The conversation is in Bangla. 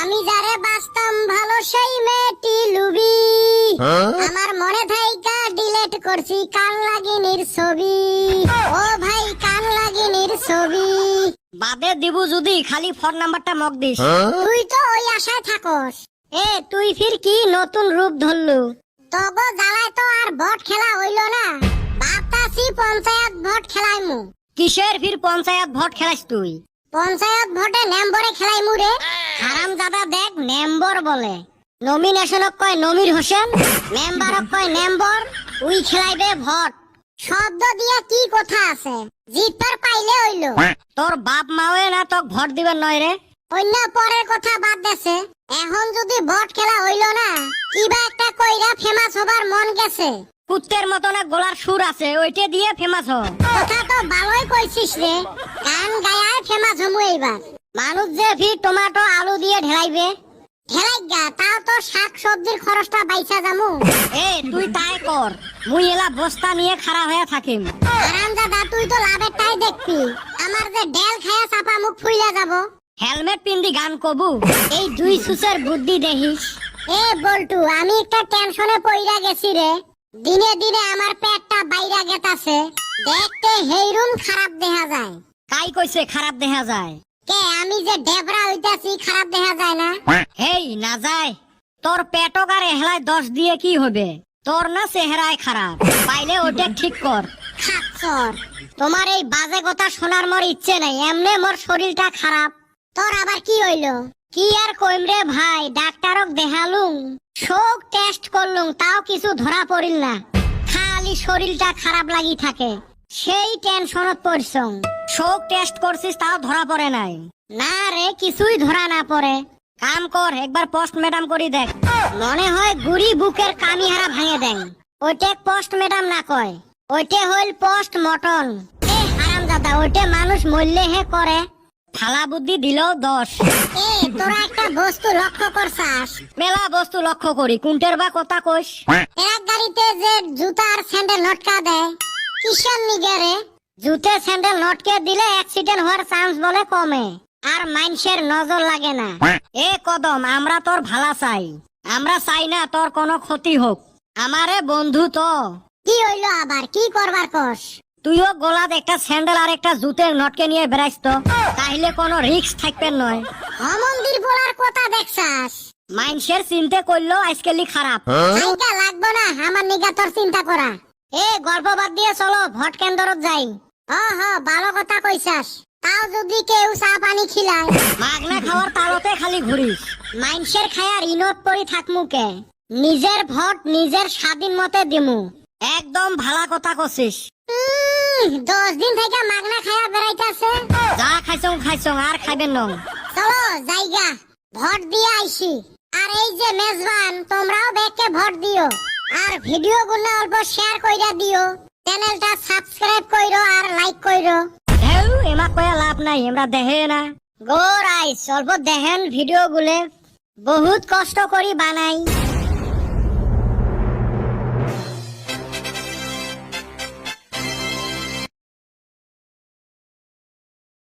আমি যারে বাসতাম ভালো সেই মেয়েটি লুবি আমার মনে থাইকা ডিলিট করছি কান লাগিনির ছবি ও ভাই কান লাগিনির ছবি বাদে দিব যদি খালি ফোন নাম্বারটা মক দিস। তুই তো ওই আশায় থাকস। এ তুই ফির কি নতুন রূপ ধরলু? তগো জ্বালায় তো আর ভোট খেলা হইল না, ভাবতাছি পঞ্চায়েত ভোট খেলাইমু। কিসের ফির পঞ্চায়েত ভোট খেলাইস তুই? পঞ্চায়েত ভোটে নেম্বরে খেলাইমু রে। হারামজাদা দেখ নেম্বর বলে, নমিনেশনক কয় নমির হোসেন, মেম্বারক কয় নেম্বর, উই খেলাইবে ভোট। শব্দ দিয়ে কি কথা আছে, জিতবার পাইলে হইল। তোর বাপ মাওয়ে না তোক ভোট দিবেন নয় রে। অন্য পরের কথা বাদ দেছে, এখন যদি ভোট খেলা হইল না কিবা একটা কইরা ফেমাস হবার মন গেছে। কুত্তের মতো না গলার সুর আছে, ওইটা দিয়ে ফেমাস হ। কথা তো ভালোই কইছিস রে, গান গায়ায় ফেমাস হমু এইবার। মানুষ যে ফির টমেটো আলু দিয়ে ঢেলাইবে। ঢেলাই গা, তাও তো শাক সবজির খরচটা বাইসা যামু। এ তুই তাই কর, মুই এলা বস্তা নিয়ে খাড়া হয়ে থাকিম। আরামদাদা তুই তো লাভেরটাই দেখবি, আমার যে ডেল খায়া চাপা মুখ ফুইলা যাব। হেলমেট পিন্দি গান কবু, এই দুই সুসের বুদ্ধি দেখিস। এ বল্টু, আমি একটা টেনশনে পইরা গেছি রে। দিনে দিনে আমার পেটটা বাইরা গেতাছে, দেখতে হেইরুম খারাপ দেখা যায়। কাই কইছে খারাপ দেখা যায়? কে আমি যে ডেবরা হইতাছি খারাপ দেখা যায় না? হেই না যায়, তোর পেটক আর এহলায় 10 দিয়ে কি হবে? তোর না চেহারায় খারাপ, পাইলে ওটা ঠিক কর। খাচ্ছর, তোমার এই বাজে কথা শোনার মোর ইচ্ছে নাই, এমনে মোর শরীরটা খারাপ। তোর আবার কি হইলো? কি আর কইম রে ভাই, ডাক্তারক দেখালুম, শোক টেস্ট করলুম, তাও কিছু ধরা পড়িল না। খালি শরীরটা খারাপ লাগি থাকে, সেই টেনশনত পড়ছং। শোক টেস্ট করছিস তাও ধরা পড়ে নাই? না রে, কিছুই ধরা না পড়ে। কাম কর, একবার পোস্টমর্টম করি দেখ, মনে হয় গুড়ি বুকের কামিহারা ভাঙে দেন। ওইটা পোস্টমর্টম না কয়, ওইটা হইল পোস্টমর্টম। এ হারামজাদা, ওইটা মানুষ মরলে হে করে। থালা বুদ্ধি দিলেও 10। এ তোরা একটা বস্তু লক্ষ্য করছাস? মেলা বস্তু লক্ষ্য করি, কুন্টের বা কথা কইস? এক গাড়িতে যে জুতা আর স্যান্ডেল লটকা দেয়, কিসের নিগারে? জুতে স্যান্ডেল লটকে দিলে অ্যাক্সিডেন্ট হওয়ার চান্স বলে কমে, আর মানুষের নজর লাগে না। এ কদম, আমরা তোর ভালা চাই, আমরা চাই না তোর কোনো ক্ষতি হোক। আমারে বন্ধু তো। কি হইলো আবার, কি করবার কস? তুইও গোলাদ একটা স্যান্ডেল আর একটা জুতের নটকে নিয়ে বেড়াইস তো, তাইলে কোনো রিস্ক থাকবে নয়। মন্দির বলার কথা দেখছাস? মানুষের চিন্তা করলেও আজকালি খারাপ। চিন্তা লাগবো না আমার নিগা তোর চিন্তা করা। এ গল্প বাদ দিয়ে চলো ভোট কেন্দ্রত যাই। ভালো কথা কইছাস, তাও যদি কেউ চা পানি খিলায়। মাগনা খাওয়ার তালতে খালি ঘুরিস, মানুষের খায়ার ইনত পরি থাকমুকে। নিজের ভোট নিজের স্বাধীন মতে দিমু। একদম ভালা কথা কছিস। 10 দিন থেকে মাগনা খায়া বেড়াইতাছে। যা খাইছং আর খাইবেন নং। চলো জায়গা, ভোট দিয়ে আইছি। আর এই যে মেজবান, তোমরাও ব্যাগকে ভোট দিও, আর ভিডিও গুলো অল্প শেয়ার কইরা দিও। চ্যানেলটা সাবস্ক্রাইব কইরো আর লাইক কইরো। হেউ এমা কয়া লাভ নাই, আমরা দেখে না। গোর আইস অল্প দেখেন ভিডিও গুলে, বহুত কষ্ট করি বানাই।